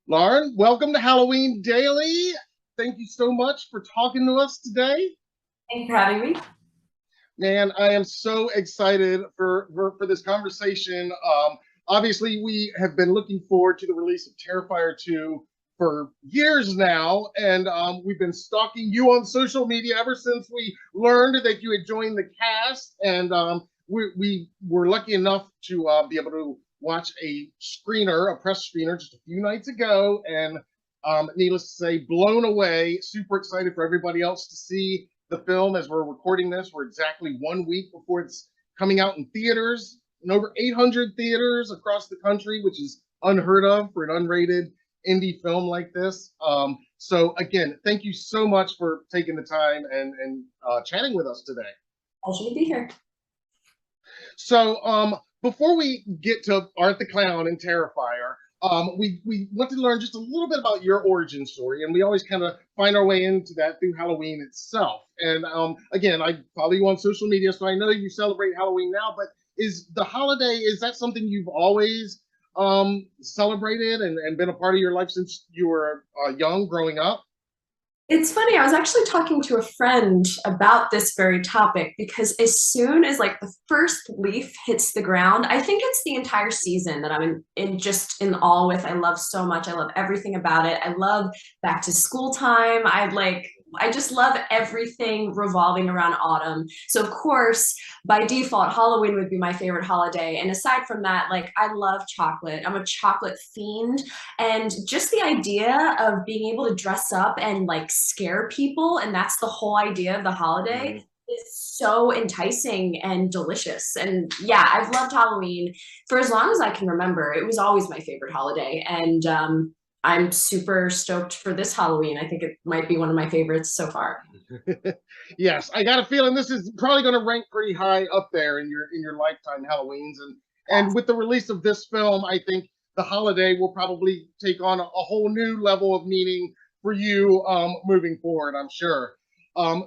Lauren, welcome to Halloween Daily. Thank you so much for talking to us today. Thanks for having me. Man, I am so excited for this conversation. Obviously, we have been looking forward to the release of Terrifier 2 for years now, and we've been stalking you on social media ever since we learned that you had joined the cast. And we were lucky enough to be able to watch a screener, a press screener, just a few nights ago, and needless to say, blown away. Super excited for everybody else to see the film as we're recording this. We're exactly 1 week before it's coming out in theaters, in over 800 theaters across the country, which is unheard of for an unrated indie film like this. So again, thank you so much for taking the time and chatting with us today. Pleasure to be here. So before we get to Art the Clown and Terrifier, we want to learn just a little bit about your origin story, and we always kind of find our way into that through Halloween itself. And again, I follow you on social media, so I know you celebrate Halloween now, but is the holiday, is that something you've always celebrated and been a part of your life since you were young, growing up? It's funny, I was actually talking to a friend about this very topic because as soon as like the first leaf hits the ground, I think it's the entire season that I'm just in awe with. I love so much. I love everything about it. I love back to school time. I just love everything revolving around autumn. So of course, by default, Halloween would be my favorite holiday. And aside from that, like I love chocolate. I'm a chocolate fiend. And just the idea of being able to dress up and like scare people, and that's the whole idea of the holiday, Mhm. is so enticing and delicious. And yeah, I've loved Halloween for as long as I can remember. It was always my favorite holiday. And I'm super stoked for this Halloween. I think it might be one of my favorites so far. Yes, I got a feeling this is probably going to rank pretty high up there in your lifetime Halloweens, and with the release of this film, I think the holiday will probably take on a whole new level of meaning for you moving forward. I'm sure.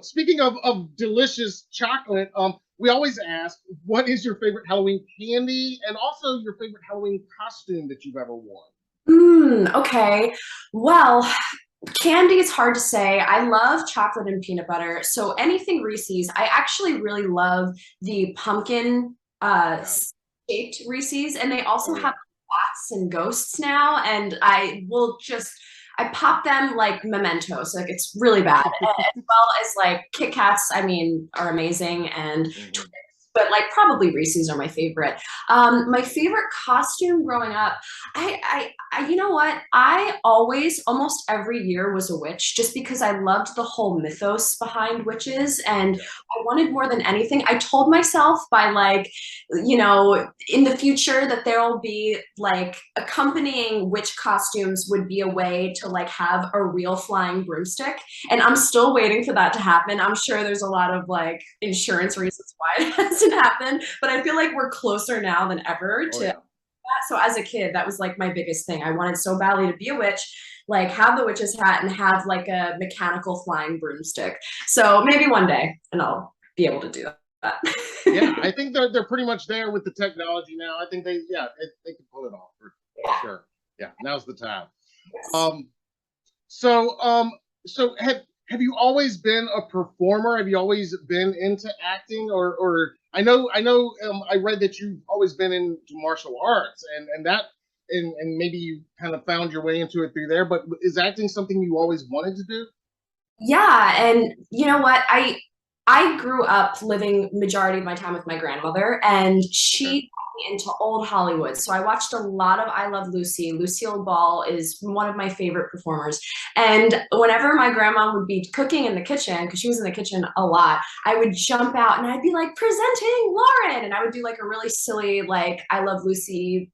Speaking of delicious chocolate, we always ask, what is your favorite Halloween candy, and also your favorite Halloween costume that you've ever worn? Okay. Well, candy is hard to say. I love chocolate and peanut butter. So anything Reese's. I actually really love the pumpkin Yeah. shaped Reese's, and they also Oh have yeah. bats and ghosts now. And I pop them like mementos. Like it's really bad. As well as like Kit Kats, I mean, are amazing. And Mhm. but like probably Reese's are my favorite. My favorite costume growing up, you know what? I always, almost every year, was a witch, just because I loved the whole mythos behind witches, and Yeah. I wanted more than anything. I told myself by like, in the future that there will be like accompanying witch costumes would be a way to like have a real flying broomstick, and I'm still waiting for that to happen. I'm sure there's a lot of like insurance reasons why it hasn't happened, but I feel like we're closer now than ever Oh to yeah. that. So as a kid, that was like my biggest thing. I wanted so badly to be a witch, like have the witch's hat and have like a mechanical flying broomstick. So maybe one day, and I'll be able to do that. Yeah, I think they're pretty much there with the technology now. I think they can pull it off for Yeah. sure. Yeah, now's the time. Yes. Um, so so have you always been a performer? Have you always been into acting, or I know I read that you've always been into martial arts, and that and maybe you kind of found your way into it through there. But is acting something you always wanted to do? Yeah, and you know what? I grew up living majority of my time with my grandmother, and Okay. she got me into old Hollywood. So I watched a lot of I Love Lucy. Lucille Ball is one of my favorite performers. And whenever my grandma would be cooking in the kitchen, because she was in the kitchen a lot, I would jump out and I'd be like, presenting Lauren. And I would do like a really silly, like, I Love Lucy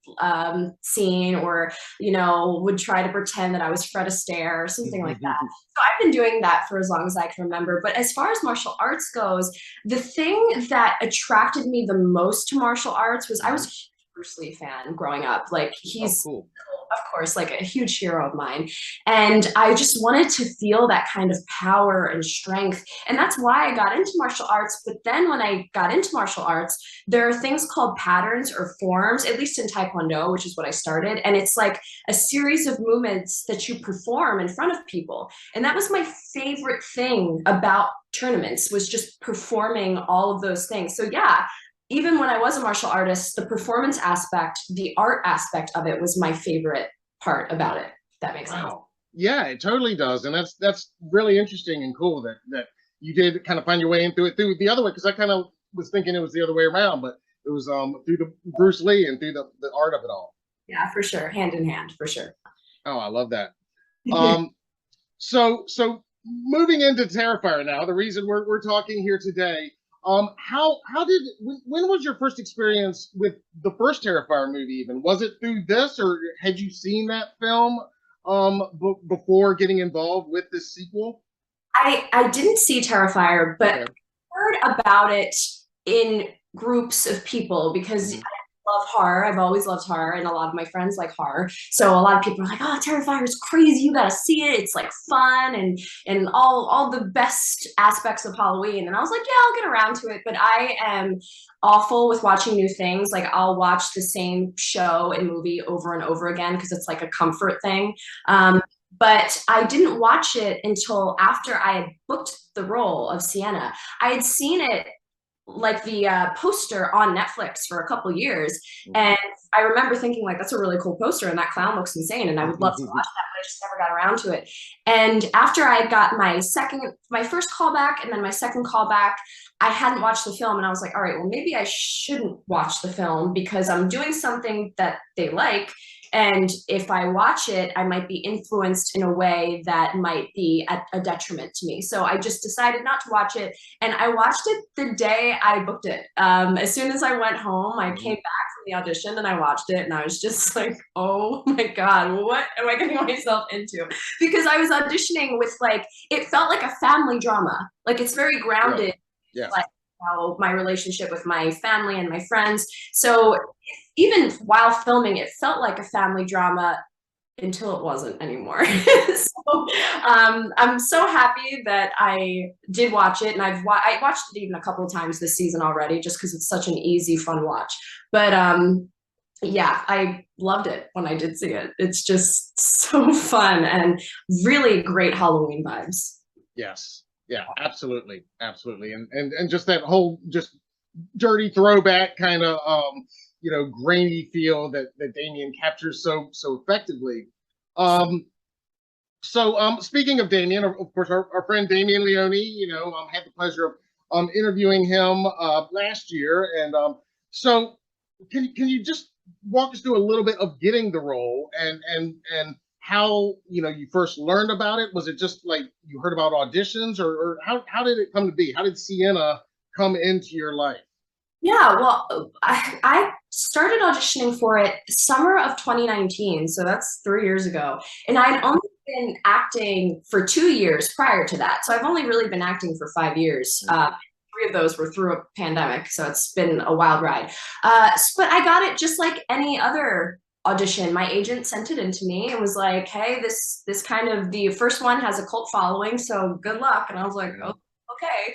scene, or, would try to pretend that I was Fred Astaire or something like that. So I've been doing that for as long as I can remember. But as far as martial arts goes, the thing that attracted me the most to martial arts was I was a huge Bruce Lee fan growing up. Like Oh, he's cool. of course, like a huge hero of mine. And I just wanted to feel that kind of power and strength. And that's why I got into martial arts. But then when I got into martial arts, there are things called patterns or forms, at least in Taekwondo, which is what I started. And it's like a series of movements that you perform in front of people. And that was my favorite thing about tournaments, was just performing all of those things. So yeah, even when I was a martial artist, the performance aspect, the art aspect of it was my favorite part about it. If that makes sense. Wow. Yeah, it totally does. And that's really interesting and cool that you did kind of find your way into it through the other way, because I kind of was thinking it was the other way around, but it was through the Bruce Lee and through the art of it all. Yeah, for sure. Hand in hand, for sure. Oh, I love that. Um, so moving into Terrifier now, the reason we're talking here today, how did when was your first experience with the first Terrifier movie? Even was it through this, or had you seen that film before getting involved with this sequel? I didn't see Terrifier, but Okay. heard about it in groups of people because Mhm. I love horror. I've always loved horror, and a lot of my friends like horror. So a lot of people are like, "Oh, Terrifier is crazy! You gotta see it. It's like fun and all the best aspects of Halloween." And I was like, "Yeah, I'll get around to it." But I am awful with watching new things. Like I'll watch the same show and movie over and over again because it's like a comfort thing. But I didn't watch it until after I had booked the role of Sienna. I had seen it like the poster on Netflix for a couple years, and I remember thinking like, that's a really cool poster, and that clown looks insane, and I would love to watch that, but I just never got around to it. And after I got my first callback, and then my second callback, I hadn't watched the film, and I was like, all right, well maybe I shouldn't watch the film because I'm doing something that they like. And if I watch it, I might be influenced in a way that might be at a detriment to me. So I just decided not to watch it. And I watched it the day I booked it. As soon as I went home, I came back from the audition and I watched it. And I was just like, oh my God, what am I getting myself into? Because I was auditioning with like, it felt like a family drama. Like it's very Really? grounded. Yeah. Like how my relationship with my family and my friends. So even while filming, it felt like a family drama until it wasn't anymore. So I'm so happy that I did watch it, and I watched it even a couple of times this season already, just because it's such an easy, fun watch. But yeah, I loved it when I did see it. It's just so fun and really great Halloween vibes. Yes. Yeah, absolutely. Absolutely. And just that whole just dirty throwback kind of grainy feel that Damien captures so effectively. Um speaking of Damien, of course our friend Damien Leone, had the pleasure of interviewing him last year. And so can you just walk us through a little bit of getting the role and how you first learned about it? Was it just like you heard about auditions, or how did it come to be? How did Sienna come into your life? Yeah, well, I started auditioning for it summer of 2019, so that's 3 years ago. And I'd only been acting for 2 years prior to that. So I've only really been acting for 5 years. Three of those were through a pandemic, so it's been a wild ride. But I got it just like any other audition. My agent sent it in to me and was like, "Hey, this kind of the first one has a cult following, so good luck." And I was like, "Oh, okay."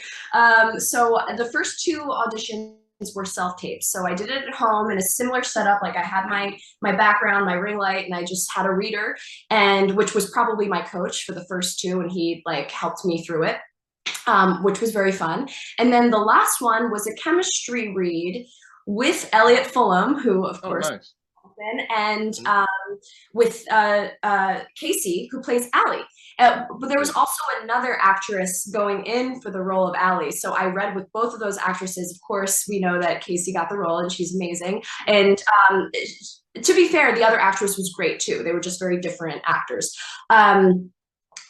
So the first two auditions were self-tapes. So I did it at home in a similar setup. Like I had my background, my ring light, and I just had a reader, and which was probably my coach for the first two, and he like helped me through it, which was very fun. And then the last one was a chemistry read with Elliot Fulham, who of Oh, course nice. and with Casey, who plays Allie. But there was also another actress going in for the role of Allie. So I read with both of those actresses. Of course, we know that Casey got the role and she's amazing. And to be fair, the other actress was great too. They were just very different actors.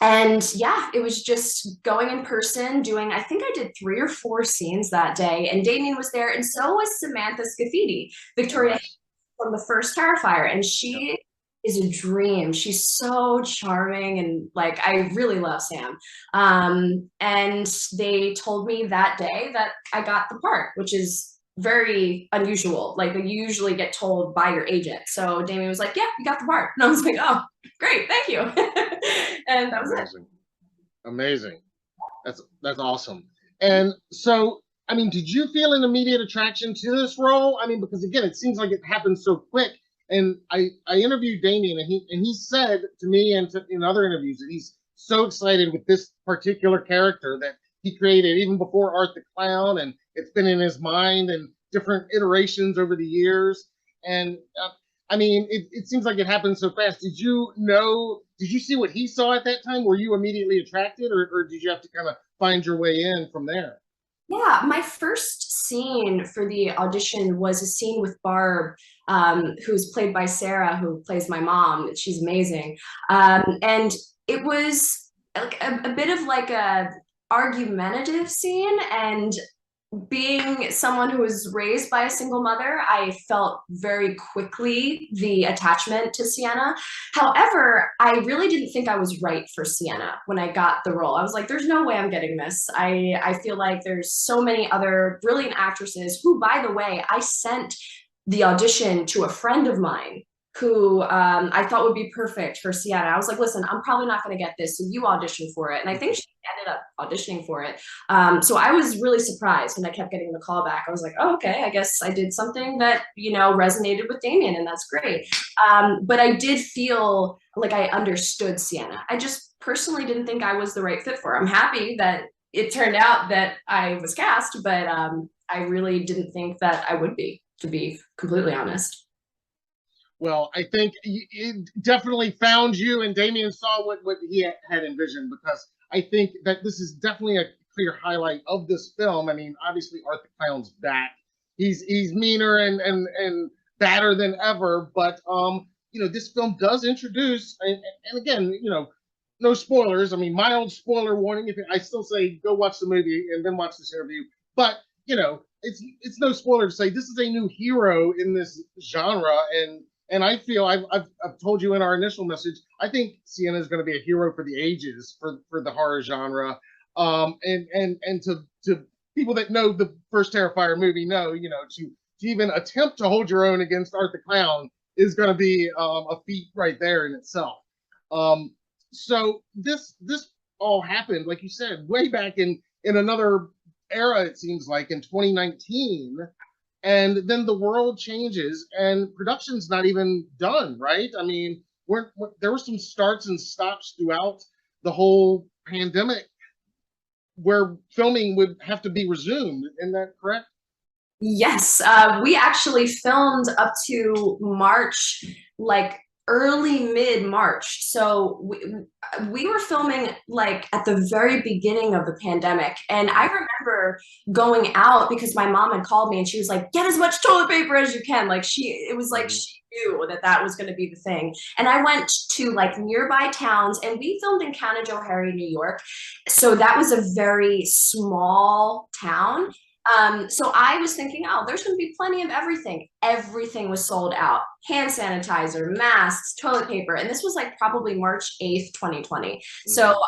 And yeah, it was just going in person, I think I did 3 or 4 scenes that day. And Damien was there, and so was Samantha Scafidi, Oh, Victoria nice. from the first Terrifier, and Yep. she is a dream. She's so charming, and like I really love Sam. And they told me that day that I got the part, which is very unusual. Like you usually get told by your agent. So Damien was like, "Yeah, you got the part," and I was like, "Oh, great, thank you." And that was it. Amazing. Amazing. That's awesome. And so, I mean, did you feel an immediate attraction to this role? I mean, because again, it seems like it happened so quick. And I interviewed Damien, and he said to me and in other interviews that he's so excited with this particular character that he created even before Art the Clown, and it's been in his mind and different iterations over the years. And I mean, it seems like it happened so fast. Did you know? Did you see what he saw at that time? Were you immediately attracted, or did you have to kind of find your way in from there? Yeah, my first scene for the audition was a scene with Barb, who's played by Sarah, who plays my mom. She's amazing. And it was like a bit of like a argumentative scene, and being someone who was raised by a single mother, I felt very quickly the attachment to Sienna. However, I really didn't think I was right for Sienna when I got the role. I was like, there's no way I'm getting this. I feel like there's so many other brilliant actresses who, by the way, I sent the audition to a friend of mine who I thought would be perfect for Sienna. I was like, listen, I'm probably not going to get this, so you audition for it. And I think she ended up auditioning for it. So I was really surprised when I kept getting the call back. I was like, oh, okay, I guess I did something that, resonated with Damien, and that's great. But I did feel like I understood Sienna. I just personally didn't think I was the right fit for her. I'm happy that it turned out that I was cast, but I really didn't think that I would be, to be completely honest. Well, I think it definitely found you, and Damien saw what he had envisioned, because I think that this is definitely a clear highlight of this film. I mean, obviously, Art the Clown's back. He's meaner and badder than ever, but this film does introduce, and again, no spoilers. I mean, mild spoiler warning. If I still say go watch the movie and then watch this interview, but it's no spoiler to say this is a new hero in this genre, and I feel I've told you in our initial message, I think Sienna is going to be a hero for the ages for the horror genre. And to people that know the first Terrifier movie know, to even attempt to hold your own against Art the Clown is going to be a feat right there in itself. So this all happened, like you said, way back in another era. It seems like in 2019. And then the world changes and production's not even done, right? I mean, there were some starts and stops throughout the whole pandemic where filming would have to be resumed. Isn't that correct? Yes, we actually filmed up to March, like early mid March. So we were filming like at the very beginning of the pandemic. And I remember going out because my mom had called me and she was like, get as much toilet paper as you can. Like it was like she knew that was going to be the thing. And I went to like nearby towns, and we filmed in Canajoharie, New York. So that was a very small town. So I was thinking, oh, there's going to be plenty of everything. Everything was sold out. Hand sanitizer, masks, toilet paper. And this was like probably March 8th, 2020. Mm-hmm. So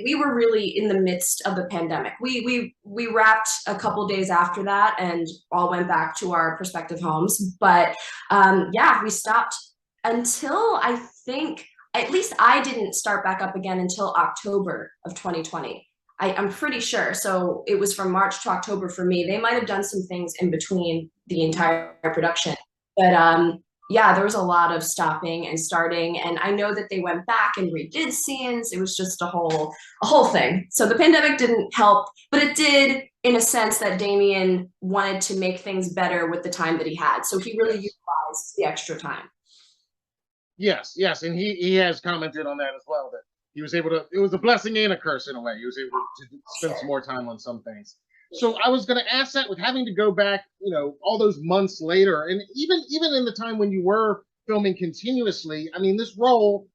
we were really in the midst of the pandemic. We wrapped a couple days after that and all went back to our prospective homes. But yeah, we stopped until I think, at least I didn't start back up again until October of 2020. I'm pretty sure. So it was from March to October for me. They might have done some things in between the entire production. But yeah, there was a lot of stopping and starting. And I know that they went back and redid scenes. It was just a whole thing. So the pandemic didn't help, but it did in a sense that Damien wanted to make things better with the time that he had. So he really utilized the extra time. Yes. And he has commented on that as well, that he was able to, it was a blessing and a curse in a way. He was able to spend some more time on some things. So I was going to ask that, with having to go back, all those months later, and even in the time when you were filming continuously, I mean, this role,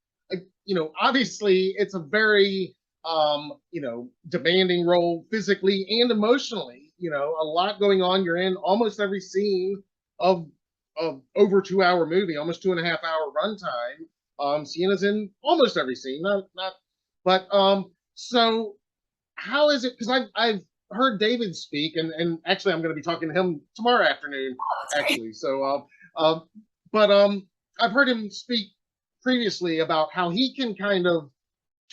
obviously it's a very, demanding role physically and emotionally, a lot going on. You're in almost every scene of over 2 hour movie, almost 2.5 hour runtime. Sienna's in almost every scene, not, but so how is it? Because I've heard David speak, and actually I'm going to be talking to him tomorrow afternoon, Oh, that's great. actually. So, but I've heard him speak previously about how he can kind of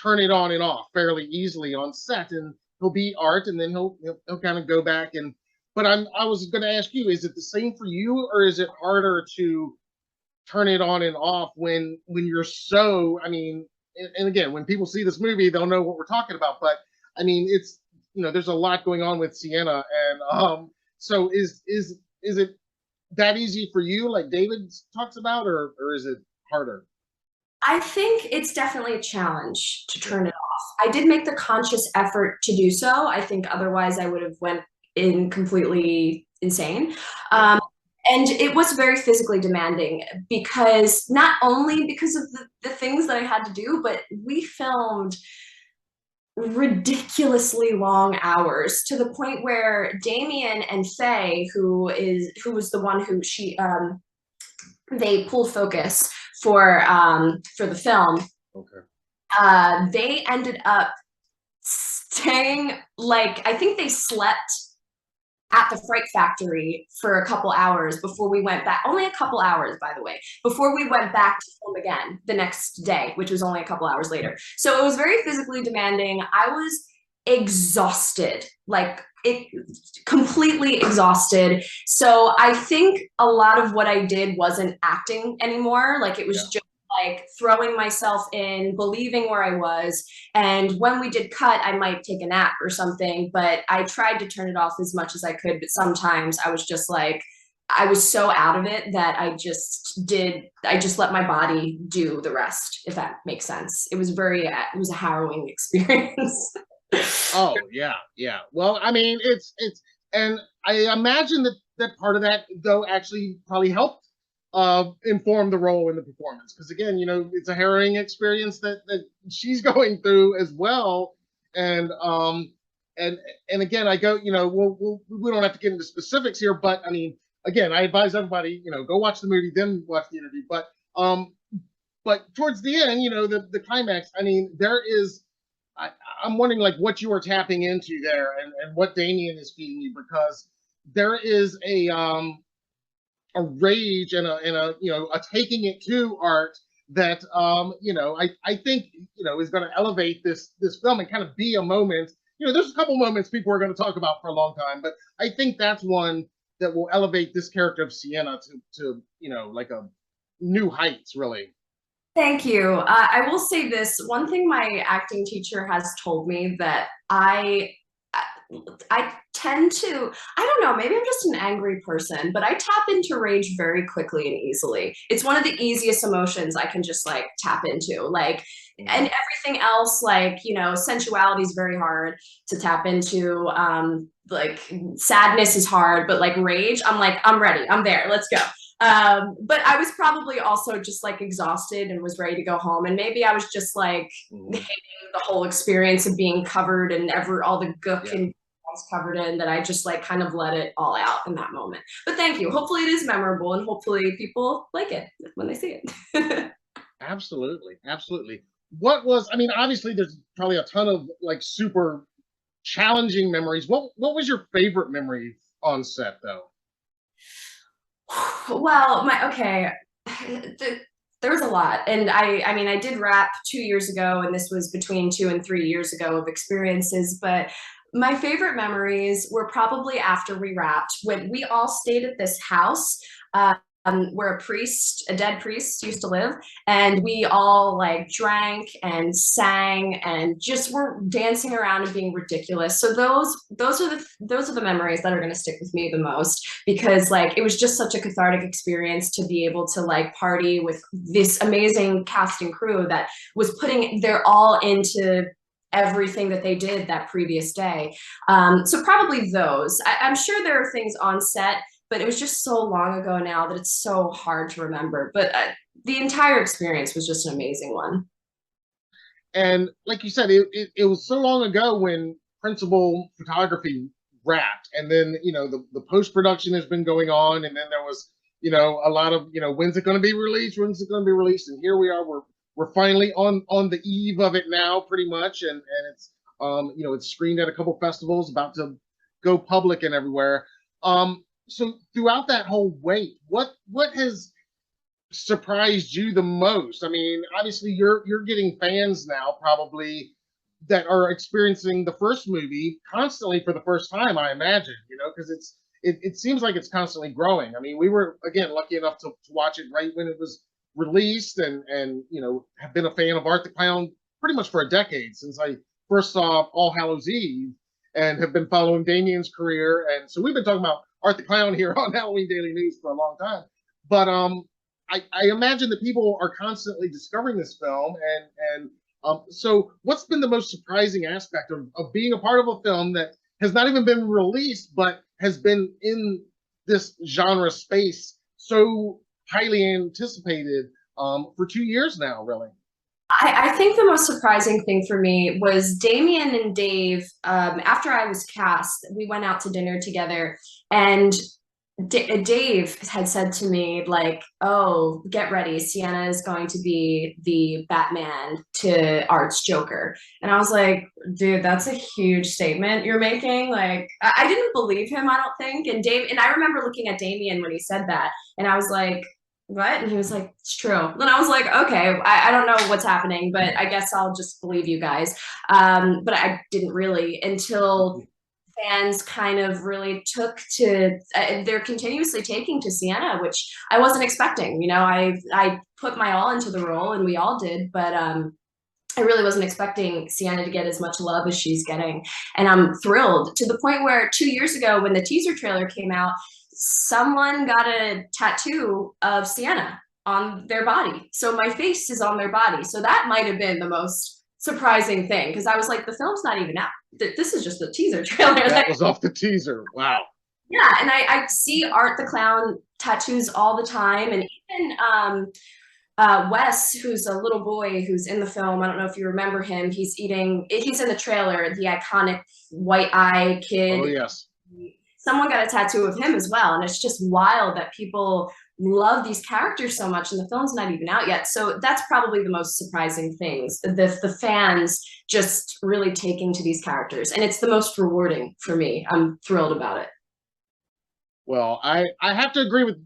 turn it on and off fairly easily on set, and he'll be art, and then he'll kind of go back and. But I was going to ask you, is it the same for you, or is it harder to turn it on and off when you're so, I mean, and again, when people see this movie they'll know what we're talking about, but I mean, it's, there's a lot going on with Sienna, and so is it that easy for you, like David talks about, or is it harder? I think it's definitely a challenge to turn it off. I did make the conscious effort to do so. I think otherwise I would have went in completely insane. Yeah. And it was very physically demanding because not only because of the things that I had to do, but we filmed ridiculously long hours to the point where Damien and Faye, who was the one who they pull focus for the film. Okay. They ended up staying, like, I think they slept at the Fright Factory for a couple hours before we went back. Only a couple hours, by the way, before we went back to film again the next day, which was only a couple hours later. So it was very physically demanding. I was exhausted, like it completely exhausted. So I think a lot of what I did wasn't acting anymore. Like it was just like throwing myself in, believing where I was. And when we did cut, I might take a nap or something, but I tried to turn it off as much as I could. But sometimes I was just like, I was so out of it that I just let my body do the rest, if that makes sense. It was a harrowing experience. Oh yeah, yeah. Well, I mean, and I imagine that part of that though actually probably helped inform the role in the performance, because again, it's a harrowing experience that she's going through as well, and and again, I go, we don't have to get into specifics here, but I mean, again, I advise everybody, go watch the movie, then watch the interview, but towards the end, the climax, I mean, there is. I'm wondering like what you are tapping into there, and what Damien is feeding you, because there is a rage and a a taking it to art that I think is going to elevate this film and kind of be a moment. There's a couple moments people are going to talk about for a long time, but I think that's one that will elevate this character of Sienna to like a new heights, really. Thank you. I will say this. One thing my acting teacher has told me that I tend to, I don't know, maybe I'm just an angry person, but I tap into rage very quickly and easily. It's one of the easiest emotions I can just like tap into. Like, and everything else, like, sensuality is very hard to tap into. Like sadness is hard, but like rage, I'm like, I'm ready. I'm there. Let's go. But I was probably also just like exhausted and was ready to go home. And maybe I was just like hating the whole experience of being covered and all the gook and covered in, that I just like kind of let it all out in that moment. But thank you. Hopefully it is memorable, and hopefully people like it when they see it. Absolutely, absolutely. What was, I mean, obviously there's probably a ton of like super challenging memories. What was your favorite memory on set though? Well, okay. There was a lot. And I mean, I did rap 2 years ago, and this was between 2 and 3 years ago of experiences. But my favorite memories were probably after we wrapped, when we all stayed at this house. Where a dead priest used to live, and we all like drank and sang and just were dancing around and being ridiculous. So those are the memories that are going to stick with me the most, because like it was just such a cathartic experience to be able to like party with this amazing cast and crew that was putting their all into everything that they did that previous day. So probably those. I'm sure there are things on set, but it was just so long ago now that it's so hard to remember. But the entire experience was just an amazing one. And like you said, it was so long ago when principal photography wrapped, and then the post production has been going on, and then there was a lot of when's it going to be released, and here we are, we're finally on the eve of it now, pretty much, and it's You know, it's screened at a couple festivals, about to go public and everywhere. So throughout that whole wait, what has surprised you the most? I mean, obviously you're getting fans now probably that are experiencing the first movie constantly for the first time, I imagine, you know, because it seems like it's constantly growing. I mean, we were again lucky enough to watch it right when it was released, and you know, have been a fan of Art the Clown pretty much for a decade, since I first saw All Hallows Eve, and have been following Damien's career. And so we've been talking about Art the Clown here on Halloween Daily News for a long time. But I imagine that people are constantly discovering this film, and so what's been the most surprising aspect of being a part of a film that has not even been released, but has been in this genre space so highly anticipated for 2 years now, really? I think the most surprising thing for me was Damien and Dave. After I was cast, we went out to dinner together, and Dave had said to me, like, "Oh, get ready, Sienna is going to be the Batman to Art's Joker." And I was like, "Dude, that's a huge statement you're making." Like, I didn't believe him, I don't think. And I remember looking at Damien when he said that, and I was like, "What?" And he was like, "It's true." And I was like, "Okay, I don't know what's happening, but I guess I'll just believe you guys." But I didn't really until fans kind of really took to they're continuously taking to Sienna, which I wasn't expecting. You know, I put my all into the role, and we all did, but I really wasn't expecting Sienna to get as much love as she's getting. And I'm thrilled, to the point where 2 years ago, when the teaser trailer came out, someone got a tattoo of Sienna on their body. So my face is on their body. So that might have been the most surprising thing, because I was like, the film's not even out. This is just the teaser trailer. That was off the teaser. Wow. Yeah, and I see Art the Clown tattoos all the time, and even Wes, who's a little boy who's in the film. I don't know if you remember him. He's in the trailer, the iconic white eye kid. Oh yes. Someone got a tattoo of him as well, and it's just wild that people love these characters so much, and the film's not even out yet. So that's probably the most surprising things, the fans just really taking to these characters, and it's the most rewarding for me. I'm thrilled about it. Well, I have to agree with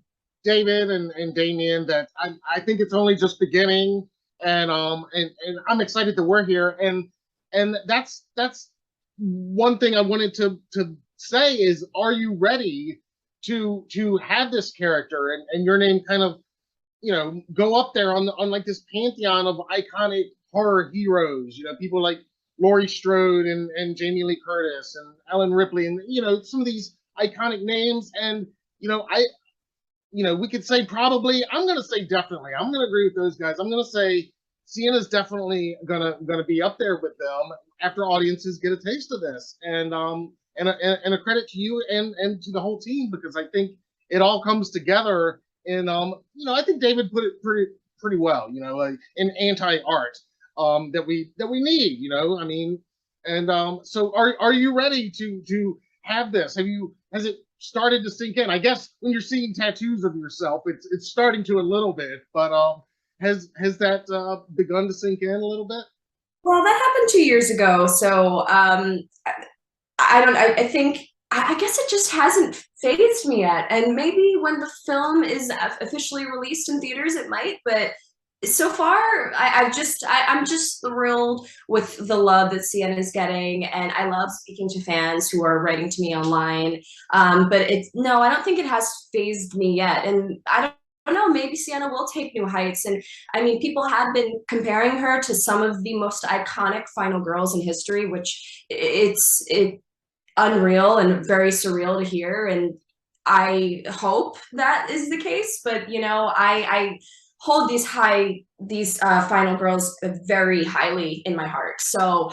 David and Damien that I think it's only just beginning, and I'm excited that we're here, and that's one thing I wanted to say is, are you ready to have this character and your name kind of, you know, go up there on like this pantheon of iconic horror heroes, you know, people like Laurie Strode and Jamie Lee Curtis and Ellen Ripley, and you know, some of these iconic names. And you know, we could say probably, I'm gonna say definitely, I'm gonna agree with those guys. I'm gonna say Sienna's definitely gonna be up there with them after audiences get a taste of this. And a credit to you and to the whole team, because I think it all comes together. And you know, I think David put it pretty well. You know, like an anti-art that we need. You know, I mean, and so are you ready to have this? Has it started to sink in? I guess when you're seeing tattoos of yourself, it's starting to a little bit, but has that begun to sink in a little bit? Well, that happened 2 years ago, so I don't. I think. I guess it just hasn't phased me yet. And maybe when the film is officially released in theaters, it might. But so far, I'm just thrilled with the love that Sienna is getting, and I love speaking to fans who are writing to me online. But I don't think it has phased me yet, and I don't know, maybe Sienna will take new heights. And I mean, people have been comparing her to some of the most iconic final girls in history, which it's unreal and very surreal to hear. And I hope that is the case. But you know, I hold these final girls very highly in my heart. So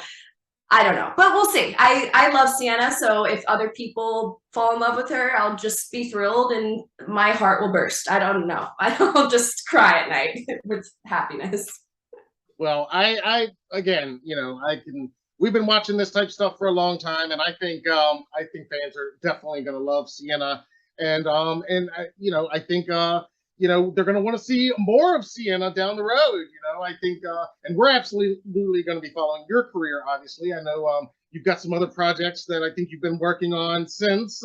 I don't know, but we'll see. I love Sienna, so if other people fall in love with her, I'll just be thrilled and my heart will burst. I don't know. I'll just cry at night with happiness. Well, I again, you know, we've been watching this type of stuff for a long time, and I think fans are definitely going to love Sienna. And you know, I think you know, they're going to want to see more of Sienna down the road. You know, I think, and we're absolutely going to be following your career. Obviously, I know you've got some other projects that I think you've been working on since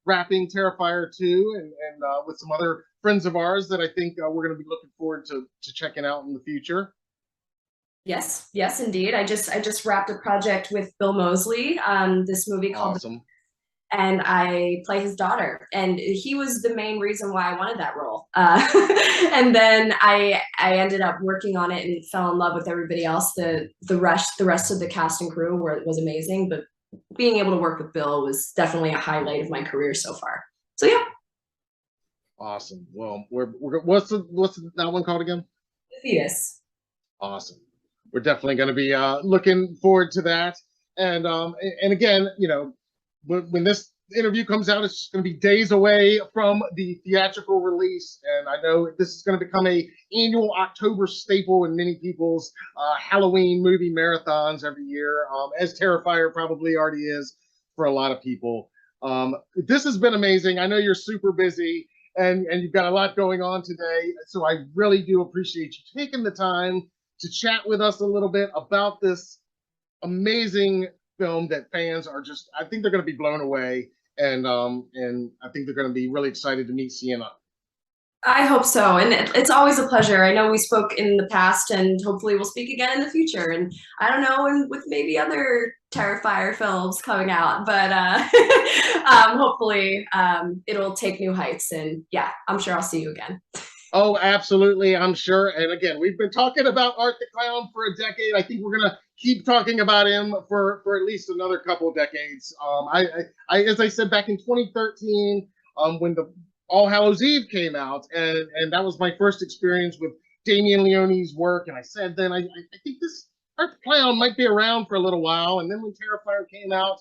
wrapping Terrifier 2, and with some other friends of ours that I think we're going to be looking forward to checking out in the future. Yes, yes, indeed. I just wrapped a project with Bill Moseley, this movie called Awesome. and I play his daughter. And he was the main reason why I wanted that role. And then I ended up working on it and fell in love with everybody else. The rest of the cast and crew was amazing, but being able to work with Bill was definitely a highlight of my career so far. So yeah. Awesome. Well, what's that one called again? The Fetus. Awesome. We're definitely going to be looking forward to that. And again, you know, when this interview comes out, it's just going to be days away from the theatrical release, and I know this is going to become a annual October staple in many people's Halloween movie marathons every year, as Terrifier probably already is for a lot of people. This has been amazing. I know you're super busy and you've got a lot going on today, so I really do appreciate you taking the time to chat with us a little bit about this amazing film that fans are just, I think they're going to be blown away, and I think they're going to be really excited to meet Sienna. I hope so, and it's always a pleasure. I know we spoke in the past, and hopefully we'll speak again in the future. And I don't know, and with maybe other Terrifier films coming out, but hopefully it'll take new heights. And yeah, I'm sure I'll see you again. Oh, absolutely, I'm sure. And again, we've been talking about Art the Clown for a decade. I think we're gonna keep talking about him for at least another couple of decades. As I said back in 2013, when the All Hallows Eve came out, and that was my first experience with Damien Leone's work. And I said then, I think this Art the Clown might be around for a little while. And then when Terrifier came out,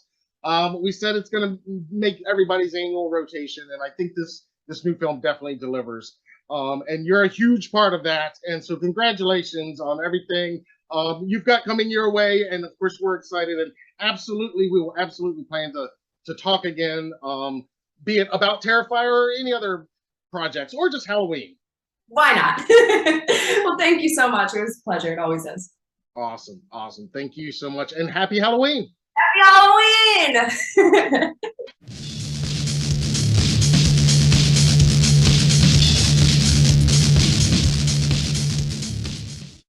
we said it's going to make everybody's annual rotation. And I think this new film definitely delivers. And you're a huge part of that. And so congratulations on everything you've got coming your way. And of course, we're excited. And absolutely, we will absolutely plan to talk again, be it about Terrifier or any other projects or just Halloween. Why not? Well, thank you so much. It was a pleasure. It always is. Awesome. Awesome. Thank you so much. And happy Halloween. Happy Halloween.